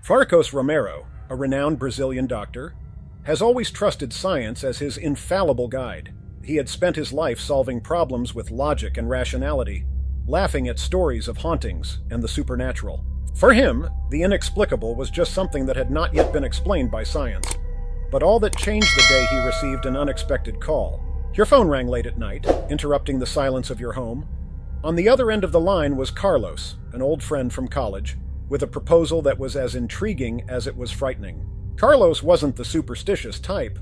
Farcos Romero, a renowned Brazilian doctor, has always trusted science as his infallible guide. He had spent his life solving problems with logic and rationality, laughing at stories of hauntings and the supernatural. For him, the inexplicable was just something that had not yet been explained by science. But all that changed the day he received an unexpected call. Your phone rang late at night, interrupting the silence of your home. On the other end of the line was Carlos, an old friend from college, with a proposal that was as intriguing as it was frightening. Carlos wasn't the superstitious type,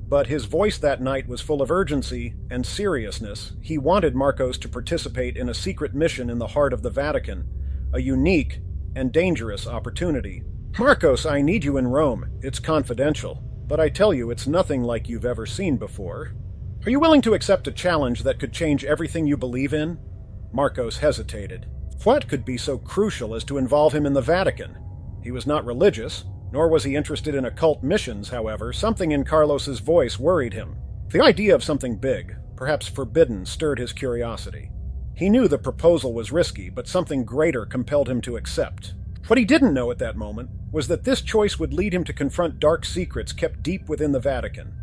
but his voice that night was full of urgency and seriousness. He wanted Marcos to participate in a secret mission in the heart of the Vatican, a unique and dangerous opportunity. "Marcos, I need you in Rome. It's confidential, but I tell you, it's nothing like you've ever seen before. Are you willing to accept a challenge that could change everything you believe in?" Marcos hesitated. What could be so crucial as to involve him in the Vatican? He was not religious, nor was he interested in occult missions, however. Something in Carlos's voice worried him. The idea of something big, perhaps forbidden, stirred his curiosity. He knew the proposal was risky, but something greater compelled him to accept. What he didn't know at that moment was that this choice would lead him to confront dark secrets kept deep within the Vatican,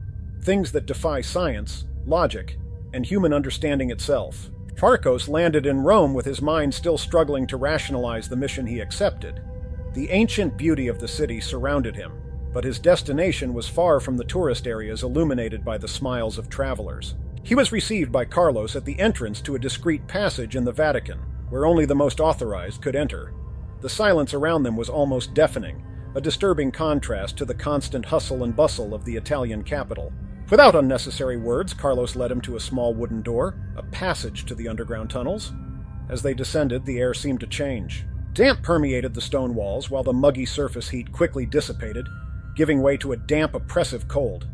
things that defy science, logic, and human understanding itself. Farcos landed in Rome with his mind still struggling to rationalize the mission he accepted. The ancient beauty of the city surrounded him, but his destination was far from the tourist areas illuminated by the smiles of travelers. He was received by Carlos at the entrance to a discreet passage in the Vatican, where only the most authorized could enter. The silence around them was almost deafening, a disturbing contrast to the constant hustle and bustle of the Italian capital. Without unnecessary words, Carlos led him to a small wooden door, a passage to the underground tunnels. As they descended, the air seemed to change. Damp permeated the stone walls, while the muggy surface heat quickly dissipated, giving way to a damp, oppressive cold.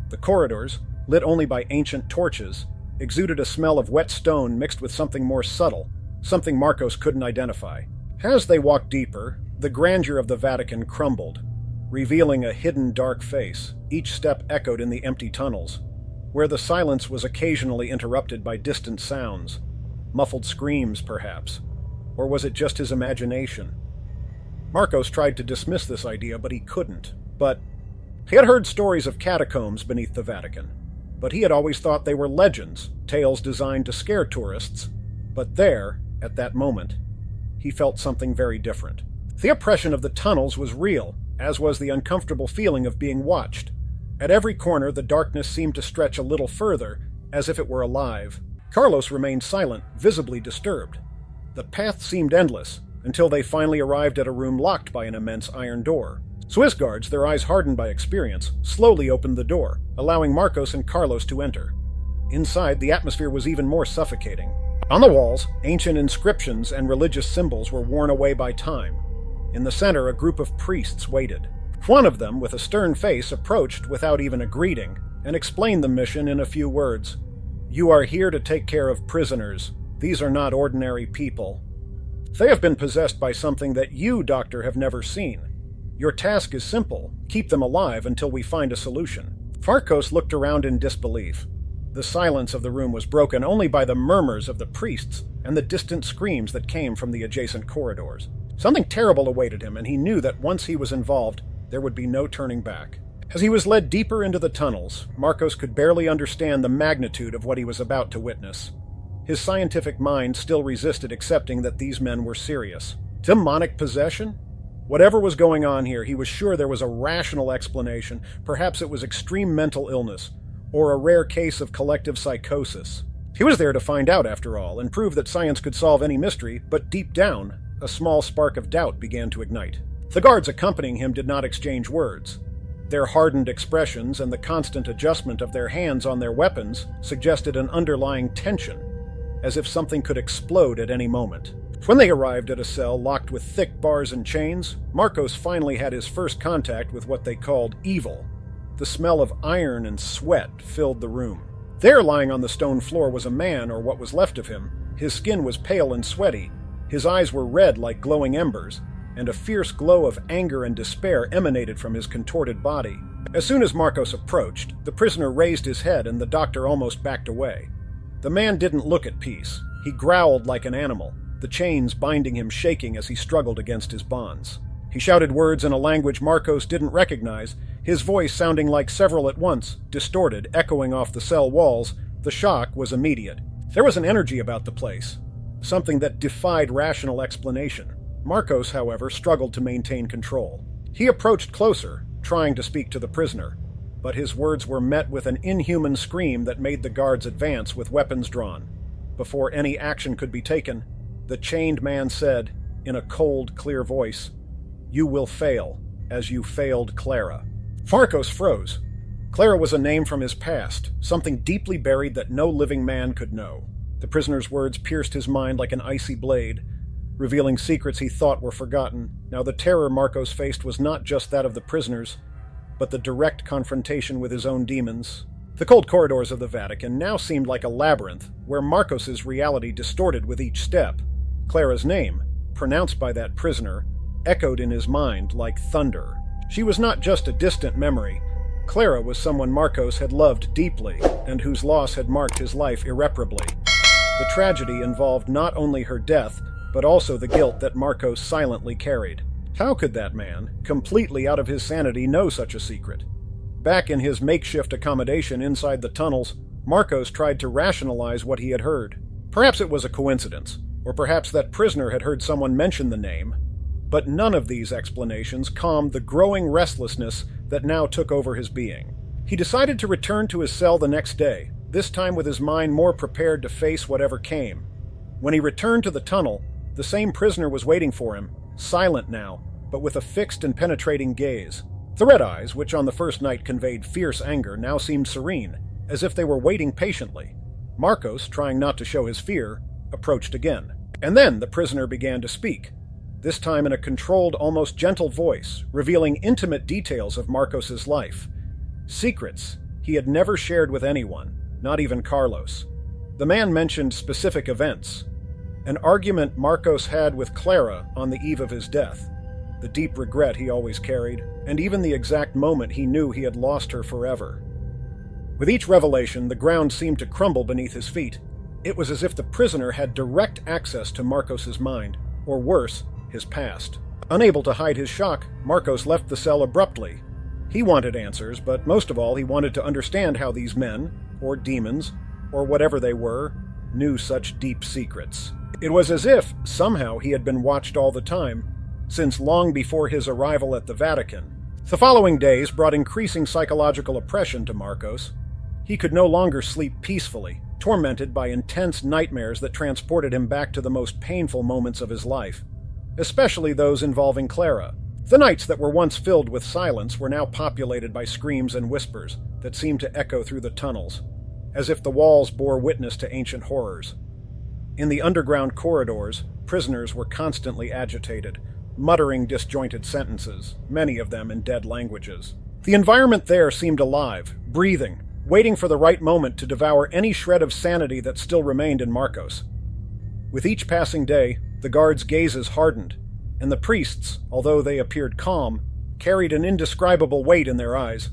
The corridors, lit only by ancient torches, exuded a smell of wet stone mixed with something more subtle, something Marcos couldn't identify. As they walked deeper, the grandeur of the Vatican crumbled, revealing a hidden dark face. Each step echoed in the empty tunnels, where the silence was occasionally interrupted by distant sounds, muffled screams perhaps, or was it just his imagination? Marcos tried to dismiss this idea, but he couldn't. He had heard stories of catacombs beneath the Vatican, but he had always thought they were legends, tales designed to scare tourists. But there, at that moment, he felt something very different. The oppression of the tunnels was real, as was the uncomfortable feeling of being watched. At every corner, the darkness seemed to stretch a little further, as if it were alive. Carlos remained silent, visibly disturbed. The path seemed endless, until they finally arrived at a room locked by an immense iron door. Swiss guards, their eyes hardened by experience, slowly opened the door, allowing Marcos and Carlos to enter. Inside, the atmosphere was even more suffocating. On the walls, ancient inscriptions and religious symbols were worn away by time. In the center, a group of priests waited. One of them, with a stern face, approached without even a greeting, and explained the mission in a few words. "You are here to take care of prisoners. These are not ordinary people. They have been possessed by something that you, Doctor, have never seen. Your task is simple. Keep them alive until we find a solution." Farcos looked around in disbelief. The silence of the room was broken only by the murmurs of the priests and the distant screams that came from the adjacent corridors. Something terrible awaited him, and he knew that once he was involved, there would be no turning back. As he was led deeper into the tunnels, Marcos could barely understand the magnitude of what he was about to witness. His scientific mind still resisted accepting that these men were serious. Demonic possession? Whatever was going on here, he was sure there was a rational explanation. Perhaps it was extreme mental illness, or a rare case of collective psychosis. He was there to find out, after all, and prove that science could solve any mystery, but deep down, a small spark of doubt began to ignite. The guards accompanying him did not exchange words. Their hardened expressions and the constant adjustment of their hands on their weapons suggested an underlying tension, as if something could explode at any moment. When they arrived at a cell locked with thick bars and chains, Marcos finally had his first contact with what they called evil. The smell of iron and sweat filled the room. There, lying on the stone floor, was a man, or what was left of him. His skin was pale and sweaty, his eyes were red like glowing embers, and a fierce glow of anger and despair emanated from his contorted body. As soon as Marcos approached, the prisoner raised his head and the doctor almost backed away. The man didn't look at peace. He growled like an animal, the chains binding him shaking as he struggled against his bonds. He shouted words in a language Marcos didn't recognize, his voice sounding like several at once, distorted, echoing off the cell walls. The shock was immediate. There was an energy about the place, something that defied rational explanation. Marcos, however, struggled to maintain control. He approached closer, trying to speak to the prisoner, but his words were met with an inhuman scream that made the guards advance with weapons drawn. Before any action could be taken, the chained man said, in a cold, clear voice, "You will fail, as you failed Clara." Marcos froze. Clara was a name from his past, something deeply buried that no living man could know. The prisoner's words pierced his mind like an icy blade, revealing secrets he thought were forgotten. Now the terror Marcos faced was not just that of the prisoners, but the direct confrontation with his own demons. The cold corridors of the Vatican now seemed like a labyrinth, where Marcos's reality distorted with each step. Clara's name, pronounced by that prisoner, echoed in his mind like thunder. She was not just a distant memory. Clara was someone Marcos had loved deeply, and whose loss had marked his life irreparably. The tragedy involved not only her death, but also the guilt that Marcos silently carried. How could that man, completely out of his sanity, know such a secret? Back in his makeshift accommodation inside the tunnels, Marcos tried to rationalize what he had heard. Perhaps it was a coincidence, or perhaps that prisoner had heard someone mention the name, but none of these explanations calmed the growing restlessness that now took over his being. He decided to return to his cell the next day, this time with his mind more prepared to face whatever came. When he returned to the tunnel, the same prisoner was waiting for him, silent now, but with a fixed and penetrating gaze. The red eyes, which on the first night conveyed fierce anger, now seemed serene, as if they were waiting patiently. Marcos, trying not to show his fear, approached again. And then the prisoner began to speak, this time in a controlled, almost gentle voice, revealing intimate details of Marcos's life. Secrets he had never shared with anyone, not even Carlos. The man mentioned specific events, an argument Marcos had with Clara on the eve of his death, the deep regret he always carried, and even the exact moment he knew he had lost her forever. With each revelation, the ground seemed to crumble beneath his feet. It was as if the prisoner had direct access to Marcos's mind, or worse, his past. Unable to hide his shock, Marcos left the cell abruptly. He wanted answers, but most of all he wanted to understand how these men, or demons, or whatever they were, knew such deep secrets. It was as if, somehow, he had been watched all the time, since long before his arrival at the Vatican. The following days brought increasing psychological oppression to Marcos. He could no longer sleep peacefully, tormented by intense nightmares that transported him back to the most painful moments of his life, especially those involving Clara. The nights that were once filled with silence were now populated by screams and whispers that seemed to echo through the tunnels, as if the walls bore witness to ancient horrors. In the underground corridors, prisoners were constantly agitated, muttering disjointed sentences, many of them in dead languages. The environment there seemed alive, breathing, waiting for the right moment to devour any shred of sanity that still remained in Marcos. With each passing day, the guards' gazes hardened, and the priests, although they appeared calm, carried an indescribable weight in their eyes,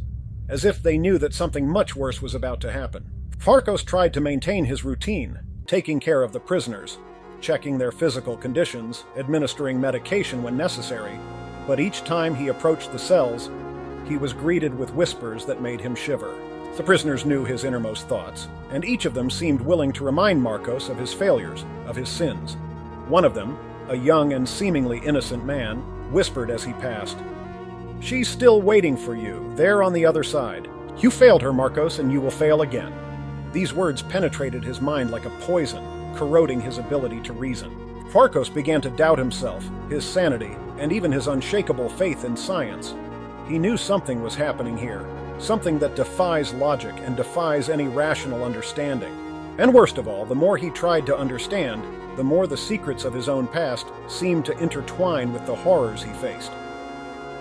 as if they knew that something much worse was about to happen. Marcos tried to maintain his routine, taking care of the prisoners, checking their physical conditions, administering medication when necessary, but each time he approached the cells, he was greeted with whispers that made him shiver. The prisoners knew his innermost thoughts, and each of them seemed willing to remind Marcos of his failures, of his sins. One of them, a young and seemingly innocent man, whispered as he passed, "She's still waiting for you, there on the other side. You failed her, Marcos, and you will fail again." These words penetrated his mind like a poison, corroding his ability to reason. Marcos began to doubt himself, his sanity, and even his unshakable faith in science. He knew something was happening here, something that defies logic and defies any rational understanding. And worst of all, the more he tried to understand, the more the secrets of his own past seemed to intertwine with the horrors he faced.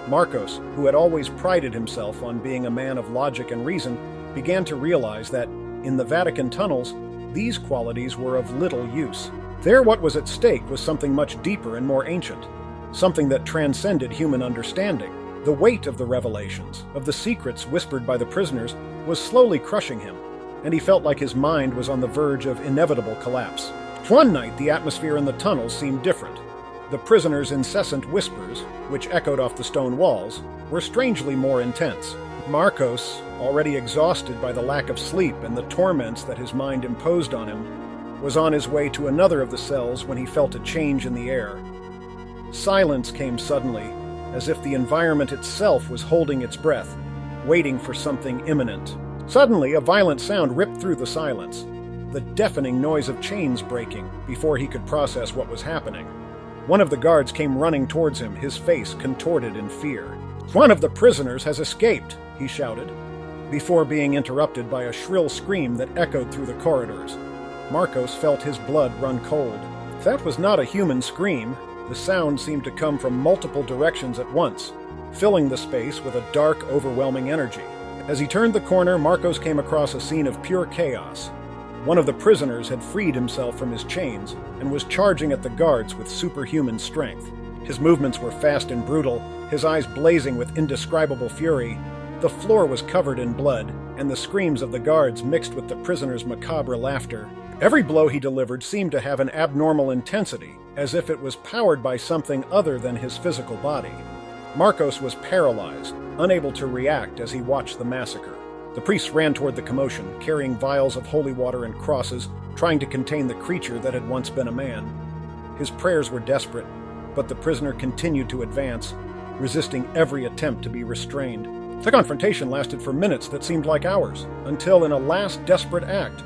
Marcos, who had always prided himself on being a man of logic and reason, began to realize that, in the Vatican tunnels, these qualities were of little use. There, what was at stake was something much deeper and more ancient, something that transcended human understanding. The weight of the revelations, of the secrets whispered by the prisoners, was slowly crushing him, and he felt like his mind was on the verge of inevitable collapse. One night, the atmosphere in the tunnels seemed different. The prisoner's incessant whispers, which echoed off the stone walls, were strangely more intense. Marcos, already exhausted by the lack of sleep and the torments that his mind imposed on him, was on his way to another of the cells when he felt a change in the air. Silence came suddenly, as if the environment itself was holding its breath, waiting for something imminent. Suddenly, a violent sound ripped through the silence, the deafening noise of chains breaking, before he could process what was happening. One of the guards came running towards him, his face contorted in fear. "One of the prisoners has escaped," he shouted, before being interrupted by a shrill scream that echoed through the corridors. Marcos felt his blood run cold. That was not a human scream. The sound seemed to come from multiple directions at once, filling the space with a dark, overwhelming energy. As he turned the corner, Marcos came across a scene of pure chaos. One of the prisoners had freed himself from his chains and was charging at the guards with superhuman strength. His movements were fast and brutal, his eyes blazing with indescribable fury. The floor was covered in blood, and the screams of the guards mixed with the prisoner's macabre laughter. Every blow he delivered seemed to have an abnormal intensity, as if it was powered by something other than his physical body. Marcos was paralyzed, unable to react as he watched the massacre. The priests ran toward the commotion, carrying vials of holy water and crosses, trying to contain the creature that had once been a man. His prayers were desperate, but the prisoner continued to advance, resisting every attempt to be restrained. The confrontation lasted for minutes that seemed like hours, until in a last desperate act,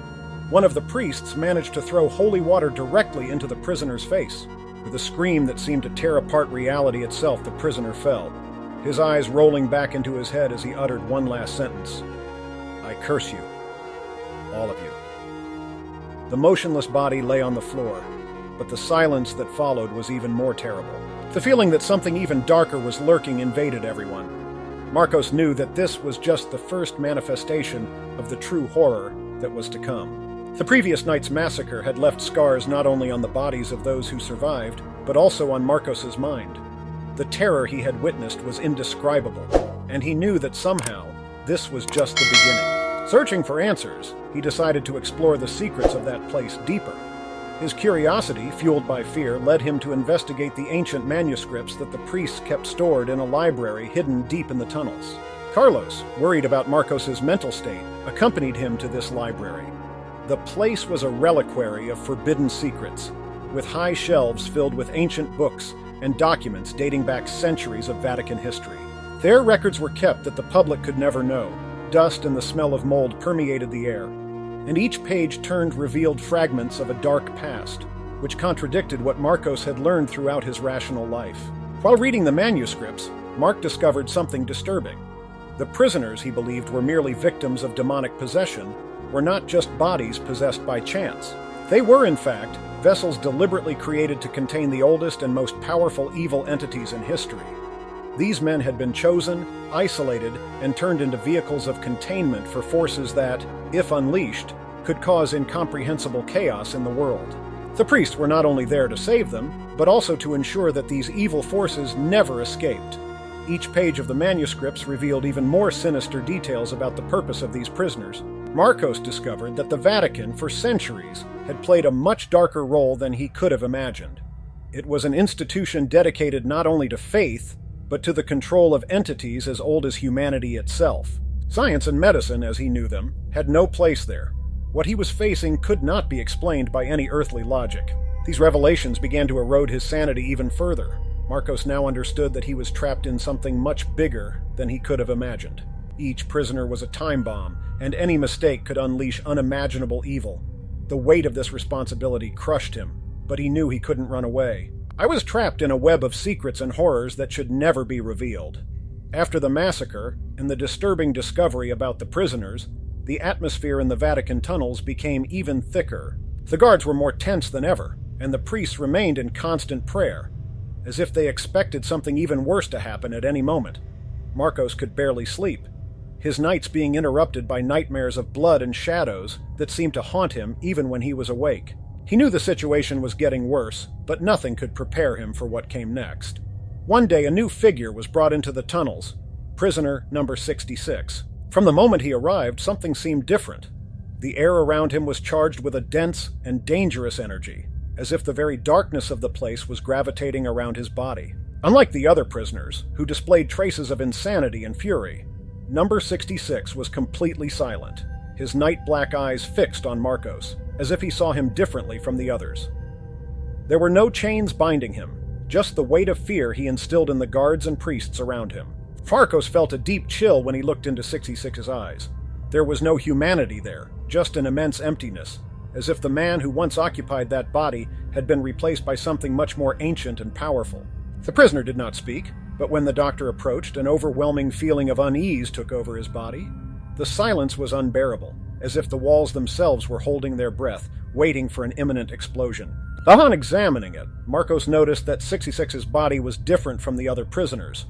one of the priests managed to throw holy water directly into the prisoner's face. With a scream that seemed to tear apart reality itself, the prisoner fell, his eyes rolling back into his head as he uttered one last sentence. "I curse you, all of you." The motionless body lay on the floor, but the silence that followed was even more terrible. The feeling that something even darker was lurking invaded everyone. Marcos knew that this was just the first manifestation of the true horror that was to come. The previous night's massacre had left scars not only on the bodies of those who survived, but also on Marcos's mind. The terror he had witnessed was indescribable, and he knew that somehow this was just the beginning. Searching for answers, he decided to explore the secrets of that place deeper. His curiosity, fueled by fear, led him to investigate the ancient manuscripts that the priests kept stored in a library hidden deep in the tunnels. Carlos, worried about Marcos's mental state, accompanied him to this library. The place was a reliquary of forbidden secrets, with high shelves filled with ancient books and documents dating back centuries of Vatican history. There, records were kept that the public could never know. Dust and the smell of mold permeated the air, and each page turned revealed fragments of a dark past, which contradicted what Marcos had learned throughout his rational life. While reading the manuscripts, Mark discovered something disturbing. The prisoners, he believed, were merely victims of demonic possession, were not just bodies possessed by chance. They were, in fact, vessels deliberately created to contain the oldest and most powerful evil entities in history. These men had been chosen, isolated, and turned into vehicles of containment for forces that, if unleashed, could cause incomprehensible chaos in the world. The priests were not only there to save them, but also to ensure that these evil forces never escaped. Each page of the manuscripts revealed even more sinister details about the purpose of these prisoners. Marcos discovered that the Vatican, for centuries, had played a much darker role than he could have imagined. It was an institution dedicated not only to faith, but to the control of entities as old as humanity itself. Science and medicine, as he knew them, had no place there. What he was facing could not be explained by any earthly logic. These revelations began to erode his sanity even further. Marcos now understood that he was trapped in something much bigger than he could have imagined. Each prisoner was a time bomb, and any mistake could unleash unimaginable evil. The weight of this responsibility crushed him, but he knew he couldn't run away. "I was trapped in a web of secrets and horrors that should never be revealed." After the massacre and the disturbing discovery about the prisoners, the atmosphere in the Vatican tunnels became even thicker. The guards were more tense than ever, and the priests remained in constant prayer, as if they expected something even worse to happen at any moment. Marcos could barely sleep, his nights being interrupted by nightmares of blood and shadows that seemed to haunt him even when he was awake. He knew the situation was getting worse, but nothing could prepare him for what came next. One day, a new figure was brought into the tunnels, prisoner number 66. From the moment he arrived, something seemed different. The air around him was charged with a dense and dangerous energy, as if the very darkness of the place was gravitating around his body. Unlike the other prisoners, who displayed traces of insanity and fury, Number 66 was completely silent, his night-black eyes fixed on Marcos, as if he saw him differently from the others. There were no chains binding him, just the weight of fear he instilled in the guards and priests around him. Marcos felt a deep chill when he looked into 66's eyes. There was no humanity there, just an immense emptiness, as if the man who once occupied that body had been replaced by something much more ancient and powerful. The prisoner did not speak, but when the doctor approached, an overwhelming feeling of unease took over his body. The silence was unbearable, as if the walls themselves were holding their breath, waiting for an imminent explosion. Upon examining it, Marcos noticed that 66's body was different from the other prisoners.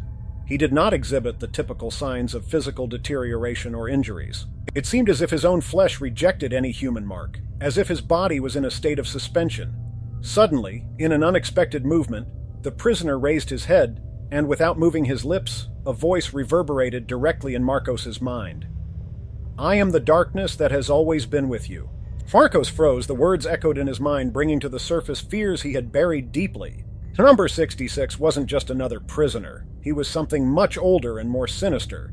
He did not exhibit the typical signs of physical deterioration or injuries. It seemed as if his own flesh rejected any human mark, as if his body was in a state of suspension. Suddenly, in an unexpected movement, the prisoner raised his head, and without moving his lips, a voice reverberated directly in Marcos's mind. "I am the darkness that has always been with you." Marcos froze, the words echoed in his mind, bringing to the surface fears he had buried deeply. Number 66 wasn't just another prisoner. He was something much older and more sinister,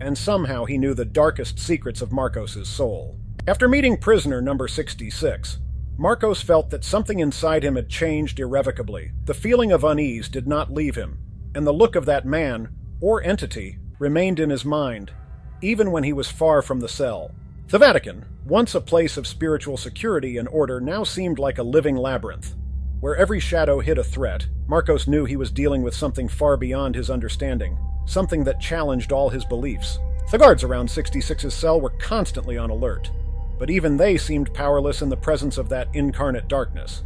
and somehow he knew the darkest secrets of Marcos's soul. After meeting prisoner number 66, Marcos felt that something inside him had changed irrevocably. The feeling of unease did not leave him, and the look of that man, or entity, remained in his mind, even when he was far from the cell. The Vatican, once a place of spiritual security and order, now seemed like a living labyrinth. Where every shadow hid a threat, Marcos knew he was dealing with something far beyond his understanding, something that challenged all his beliefs. The guards around 66's cell were constantly on alert, but even they seemed powerless in the presence of that incarnate darkness.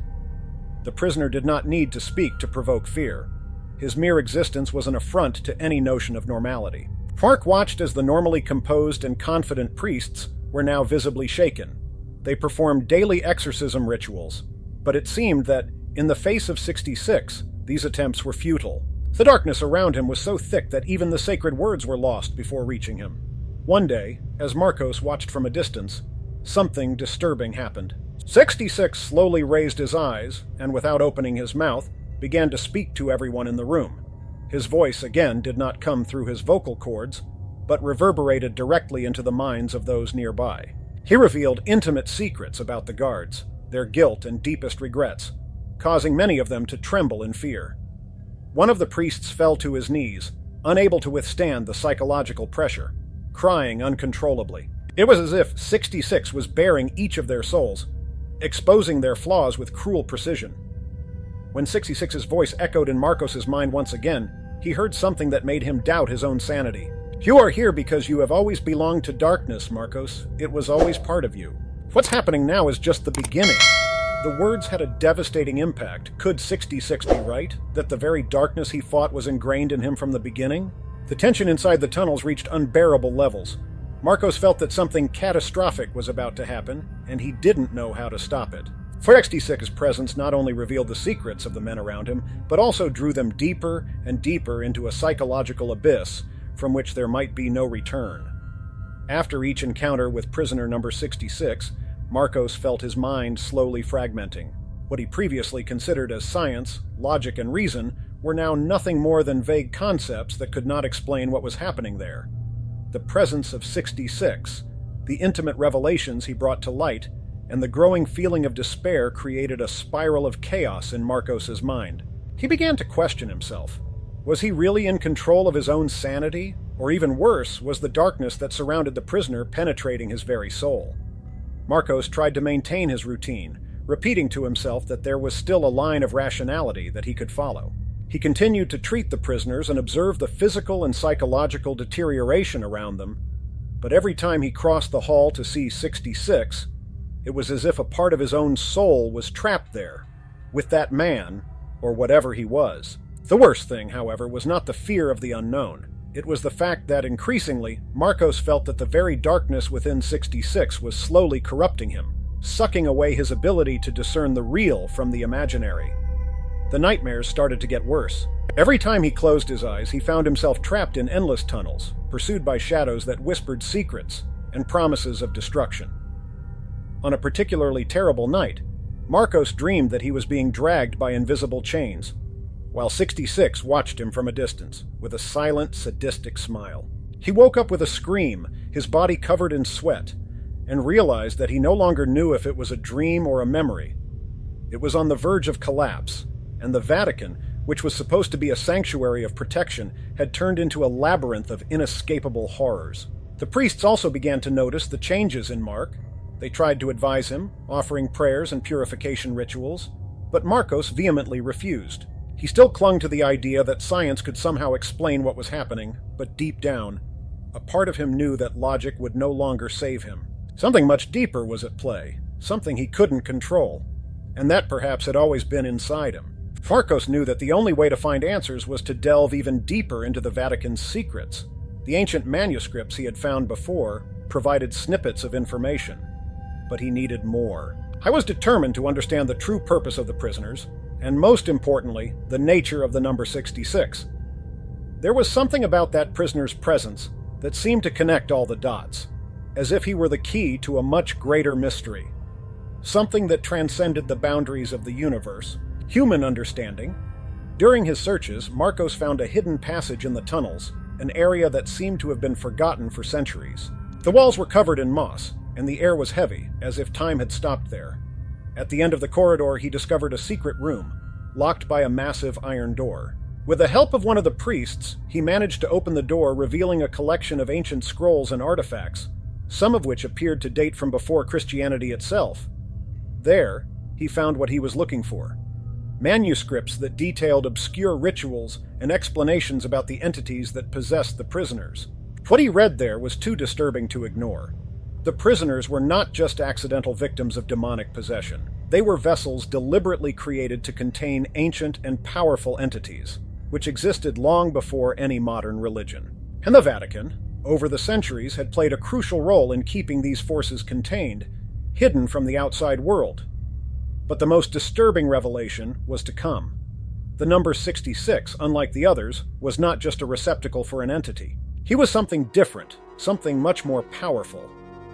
The prisoner did not need to speak to provoke fear. His mere existence was an affront to any notion of normality. Mark watched as the normally composed and confident priests were now visibly shaken. They performed daily exorcism rituals, but it seemed that, in the face of 66, these attempts were futile. The darkness around him was so thick that even the sacred words were lost before reaching him. One day, as Marcos watched from a distance, something disturbing happened. 66 slowly raised his eyes, and without opening his mouth, began to speak to everyone in the room. His voice again did not come through his vocal cords, but reverberated directly into the minds of those nearby. He revealed intimate secrets about the guards, their guilt and deepest regrets, causing many of them to tremble in fear. One of the priests fell to his knees, unable to withstand the psychological pressure, crying uncontrollably. It was as if 66 was bearing each of their souls, exposing their flaws with cruel precision. When 66's voice echoed in Marcos's mind once again, he heard something that made him doubt his own sanity. "You are here because you have always belonged to darkness, Marcos. It was always part of you. What's happening now is just the beginning." The words had a devastating impact. Could 66 be right, that the very darkness he fought was ingrained in him from the beginning? The tension inside the tunnels reached unbearable levels. Marcos felt that something catastrophic was about to happen, and he didn't know how to stop it. 66's presence not only revealed the secrets of the men around him, but also drew them deeper and deeper into a psychological abyss from which there might be no return. After each encounter with prisoner number 66, Marcos felt his mind slowly fragmenting. What he previously considered as science, logic, and reason were now nothing more than vague concepts that could not explain what was happening there. The presence of 66, the intimate revelations he brought to light, and the growing feeling of despair created a spiral of chaos in Marcos's mind. He began to question himself. Was he really in control of his own sanity? Or even worse, was the darkness that surrounded the prisoner penetrating his very soul? Marcos tried to maintain his routine, repeating to himself that there was still a line of rationality that he could follow. He continued to treat the prisoners and observe the physical and psychological deterioration around them, but every time he crossed the hall to see 66, it was as if a part of his own soul was trapped there, with that man, or whatever he was. The worst thing, however, was not the fear of the unknown. It was the fact that, increasingly, Marcos felt that the very darkness within 66 was slowly corrupting him, sucking away his ability to discern the real from the imaginary. The nightmares started to get worse. Every time he closed his eyes, he found himself trapped in endless tunnels, pursued by shadows that whispered secrets and promises of destruction. On a particularly terrible night, Marcos dreamed that he was being dragged by invisible chains, while 66 watched him from a distance, with a silent, sadistic smile. He woke up with a scream, his body covered in sweat, and realized that he no longer knew if it was a dream or a memory. It was on the verge of collapse, and the Vatican, which was supposed to be a sanctuary of protection, had turned into a labyrinth of inescapable horrors. The priests also began to notice the changes in Mark. They tried to advise him, offering prayers and purification rituals, but Marcos vehemently refused. He still clung to the idea that science could somehow explain what was happening, but deep down, a part of him knew that logic would no longer save him. Something much deeper was at play, something he couldn't control, and that perhaps had always been inside him. Marcos knew that the only way to find answers was to delve even deeper into the Vatican's secrets. The ancient manuscripts he had found before provided snippets of information, but he needed more. I was determined to understand the true purpose of the prisoners, and most importantly, the nature of the number 66. There was something about that prisoner's presence that seemed to connect all the dots, as if he were the key to a much greater mystery. Something that transcended the boundaries of the universe, human understanding. During his searches, Marcos found a hidden passage in the tunnels, an area that seemed to have been forgotten for centuries. The walls were covered in moss, and the air was heavy, as if time had stopped there. At the end of the corridor, he discovered a secret room, locked by a massive iron door. With the help of one of the priests, he managed to open the door, revealing a collection of ancient scrolls and artifacts, some of which appeared to date from before Christianity itself. There, he found what he was looking for: manuscripts that detailed obscure rituals and explanations about the entities that possessed the prisoners. What he read there was too disturbing to ignore. The prisoners were not just accidental victims of demonic possession. They were vessels deliberately created to contain ancient and powerful entities, which existed long before any modern religion. And the Vatican, over the centuries, had played a crucial role in keeping these forces contained, hidden from the outside world. But the most disturbing revelation was to come. The number 66, unlike the others, was not just a receptacle for an entity. He was something different, something much more powerful.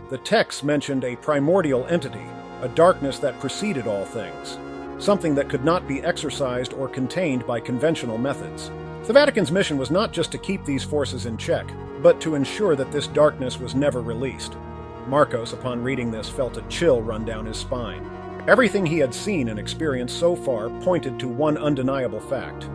The text mentioned a primordial entity, a darkness that preceded all things, something that could not be exorcised or contained by conventional methods. The Vatican's mission was not just to keep these forces in check, but to ensure that this darkness was never released. Marcos, upon reading this, felt a chill run down his spine. Everything he had seen and experienced so far pointed to one undeniable fact.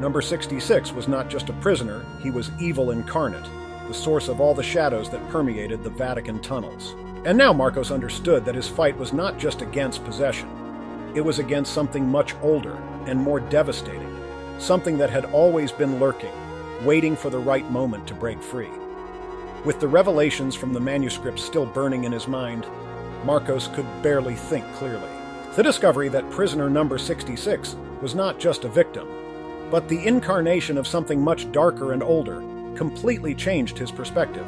Number 66 was not just a prisoner, he was evil incarnate, the source of all the shadows that permeated the Vatican tunnels. And now Marcos understood that his fight was not just against possession. It was against something much older and more devastating, something that had always been lurking, waiting for the right moment to break free. With the revelations from the manuscripts still burning in his mind, Marcos could barely think clearly. The discovery that prisoner number 66 was not just a victim, but the incarnation of something much darker and older, completely changed his perspective.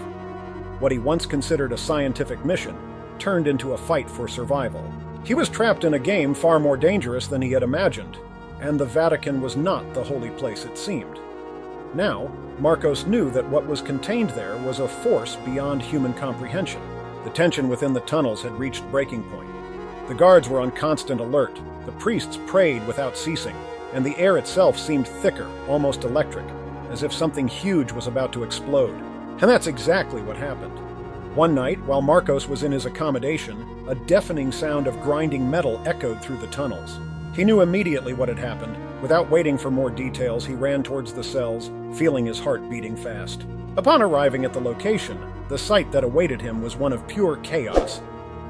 What he once considered a scientific mission turned into a fight for survival. He was trapped in a game far more dangerous than he had imagined, and the Vatican was not the holy place it seemed. Now, Marcos knew that what was contained there was a force beyond human comprehension. The tension within the tunnels had reached breaking point. The guards were on constant alert, the priests prayed without ceasing, and the air itself seemed thicker, almost electric, as if something huge was about to explode. And that's exactly what happened. One night, while Marcos was in his accommodation, a deafening sound of grinding metal echoed through the tunnels. He knew immediately what had happened. Without waiting for more details, he ran towards the cells, feeling his heart beating fast. Upon arriving at the location, the sight that awaited him was one of pure chaos.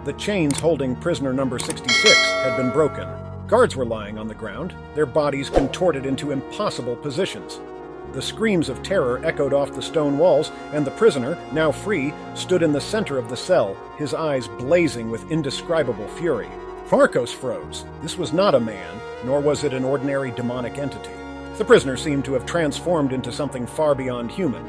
The chains holding prisoner number 66 had been broken. Guards were lying on the ground, their bodies contorted into impossible positions. The screams of terror echoed off the stone walls, and the prisoner, now free, stood in the center of the cell, his eyes blazing with indescribable fury. Marcos froze. This was not a man, nor was it an ordinary demonic entity. The prisoner seemed to have transformed into something far beyond human.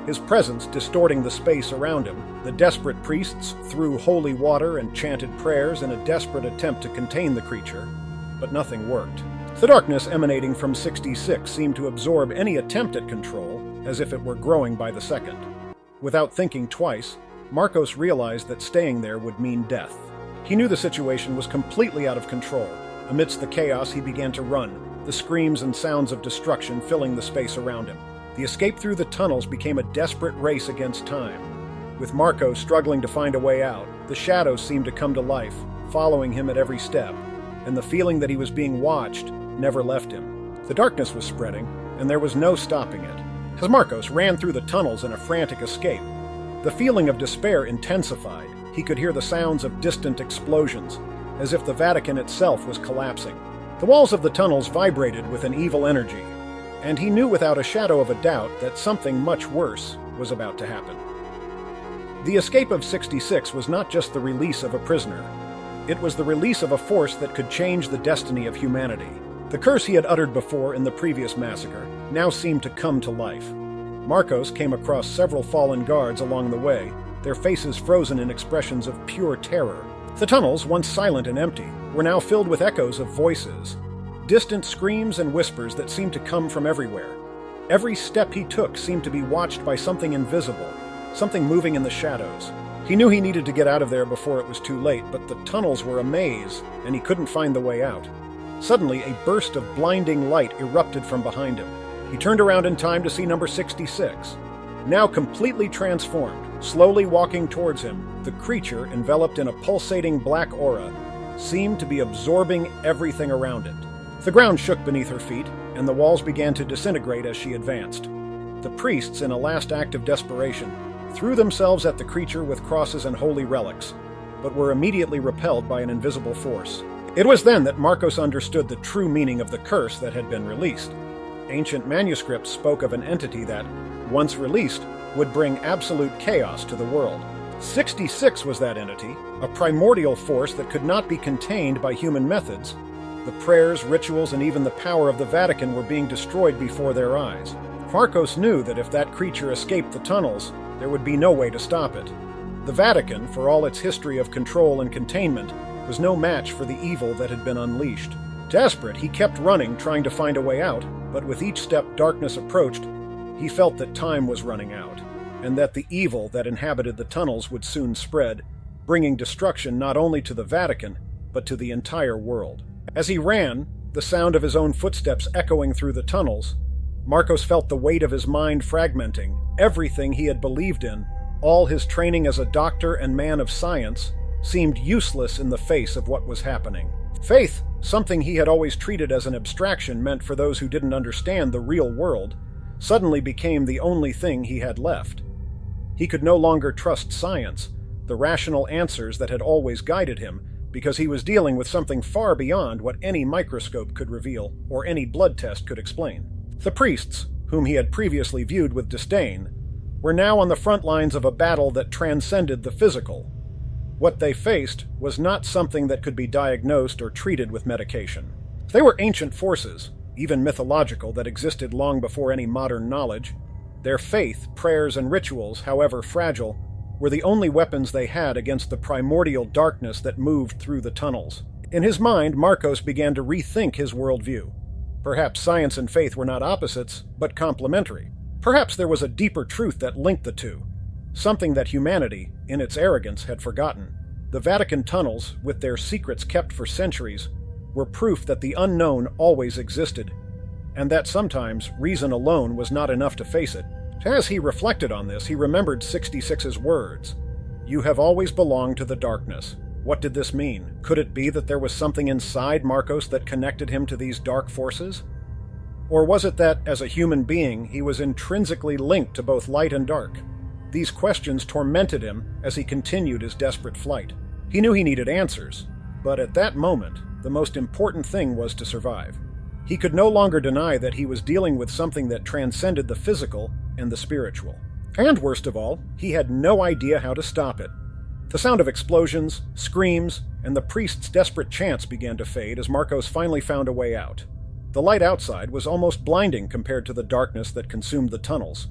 His presence distorting the space around him. The desperate priests threw holy water and chanted prayers in a desperate attempt to contain the creature, but nothing worked. The darkness emanating from 66 seemed to absorb any attempt at control, as if it were growing by the second. Without thinking twice, Marcos realized that staying there would mean death. He knew the situation was completely out of control. Amidst the chaos, he began to run, the screams and sounds of destruction filling the space around him. The escape through the tunnels became a desperate race against time. With Marco struggling to find a way out, the shadows seemed to come to life, following him at every step, and the feeling that he was being watched never left him. The darkness was spreading, and there was no stopping it. As Marcos ran through the tunnels in a frantic escape, the feeling of despair intensified. He could hear the sounds of distant explosions, as if the Vatican itself was collapsing. The walls of the tunnels vibrated with an evil energy, and he knew without a shadow of a doubt that something much worse was about to happen. The escape of 66 was not just the release of a prisoner. It was the release of a force that could change the destiny of humanity. The curse he had uttered before in the previous massacre now seemed to come to life. Marcos came across several fallen guards along the way, their faces frozen in expressions of pure terror. The tunnels, once silent and empty, were now filled with echoes of voices, distant screams and whispers that seemed to come from everywhere. Every step he took seemed to be watched by something invisible, something moving in the shadows. He knew he needed to get out of there before it was too late, but the tunnels were a maze, and he couldn't find the way out. Suddenly, a burst of blinding light erupted from behind him. He turned around in time to see number 66. Now completely transformed, slowly walking towards him, the creature, enveloped in a pulsating black aura, seemed to be absorbing everything around it. The ground shook beneath her feet, and the walls began to disintegrate as she advanced. The priests, in a last act of desperation, threw themselves at the creature with crosses and holy relics, but were immediately repelled by an invisible force. It was then that Marcos understood the true meaning of the curse that had been released. Ancient manuscripts spoke of an entity that, once released, would bring absolute chaos to the world. 66 was that entity, a primordial force that could not be contained by human methods. The prayers, rituals, and even the power of the Vatican were being destroyed before their eyes. Marcos knew that if that creature escaped the tunnels, there would be no way to stop it. The Vatican, for all its history of control and containment, was no match for the evil that had been unleashed. Desperate, he kept running, trying to find a way out, but with each step darkness approached, he felt that time was running out, and that the evil that inhabited the tunnels would soon spread, bringing destruction not only to the Vatican, but to the entire world. As he ran, the sound of his own footsteps echoing through the tunnels, Marcos felt the weight of his mind fragmenting. Everything he had believed in, all his training as a doctor and man of science, seemed useless in the face of what was happening. Faith, something he had always treated as an abstraction meant for those who didn't understand the real world, suddenly became the only thing he had left. He could no longer trust science, the rational answers that had always guided him, because he was dealing with something far beyond what any microscope could reveal or any blood test could explain. The priests, whom he had previously viewed with disdain, were now on the front lines of a battle that transcended the physical. What they faced was not something that could be diagnosed or treated with medication. They were ancient forces, even mythological, that existed long before any modern knowledge. Their faith, prayers, and rituals, however fragile, were the only weapons they had against the primordial darkness that moved through the tunnels. In his mind, Marcos began to rethink his worldview. Perhaps science and faith were not opposites, but complementary. Perhaps there was a deeper truth that linked the two, something that humanity, in its arrogance, had forgotten. The Vatican tunnels, with their secrets kept for centuries, were proof that the unknown always existed, and that sometimes reason alone was not enough to face it. As he reflected on this, he remembered 66's words. "You have always belonged to the darkness." What did this mean? Could it be that there was something inside Marcos that connected him to these dark forces? Or was it that, as a human being, he was intrinsically linked to both light and dark? These questions tormented him as he continued his desperate flight. He knew he needed answers, but at that moment, the most important thing was to survive. He could no longer deny that he was dealing with something that transcended the physical and the spiritual. And worst of all, he had no idea how to stop it. The sound of explosions, screams, and the priest's desperate chants began to fade as Marcos finally found a way out. The light outside was almost blinding compared to the darkness that consumed the tunnels,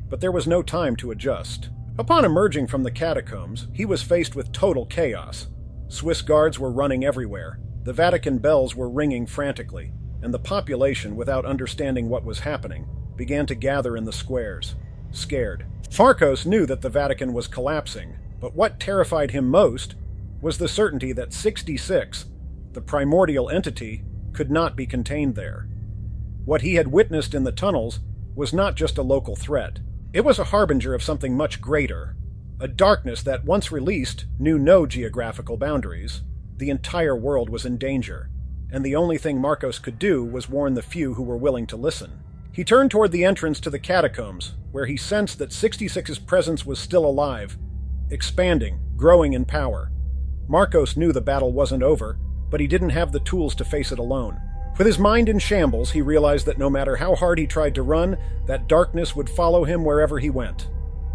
but there was no time to adjust. Upon emerging from the catacombs, he was faced with total chaos. Swiss guards were running everywhere, the Vatican bells were ringing frantically, and the population, without understanding what was happening, began to gather in the squares, scared. Marcos knew that the Vatican was collapsing, but what terrified him most was the certainty that 66, the primordial entity, could not be contained there. What he had witnessed in the tunnels was not just a local threat. It was a harbinger of something much greater, a darkness that, once released, knew no geographical boundaries. The entire world was in danger, and the only thing Marcos could do was warn the few who were willing to listen. He turned toward the entrance to the catacombs, where he sensed that 66's presence was still alive, expanding, growing in power. Marcos knew the battle wasn't over, but he didn't have the tools to face it alone. With his mind in shambles, he realized that no matter how hard he tried to run, that darkness would follow him wherever he went.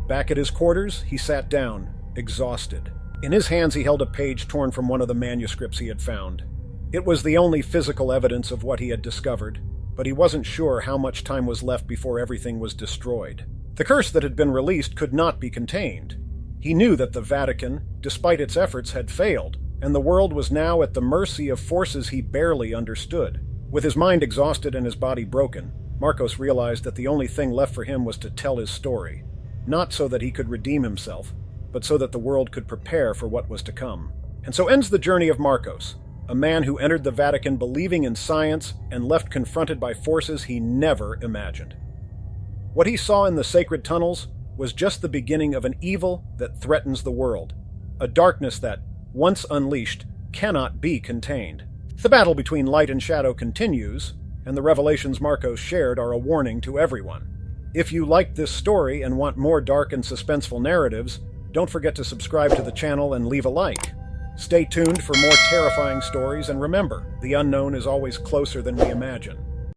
Back at his quarters, he sat down, exhausted. In his hands he held a page torn from one of the manuscripts he had found. It was the only physical evidence of what he had discovered, but he wasn't sure how much time was left before everything was destroyed. The curse that had been released could not be contained. He knew that the Vatican, despite its efforts, had failed, and the world was now at the mercy of forces he barely understood. With his mind exhausted and his body broken, Marcos realized that the only thing left for him was to tell his story, not so that he could redeem himself, but so that the world could prepare for what was to come. And so ends the journey of Marcos, a man who entered the Vatican believing in science and left confronted by forces he never imagined. What he saw in the sacred tunnels was just the beginning of an evil that threatens the world, a darkness that, once unleashed, cannot be contained. The battle between light and shadow continues, and the revelations Marcos shared are a warning to everyone. If you liked this story and want more dark and suspenseful narratives, don't forget to subscribe to the channel and leave a like. Stay tuned for more terrifying stories, and remember, the unknown is always closer than we imagine.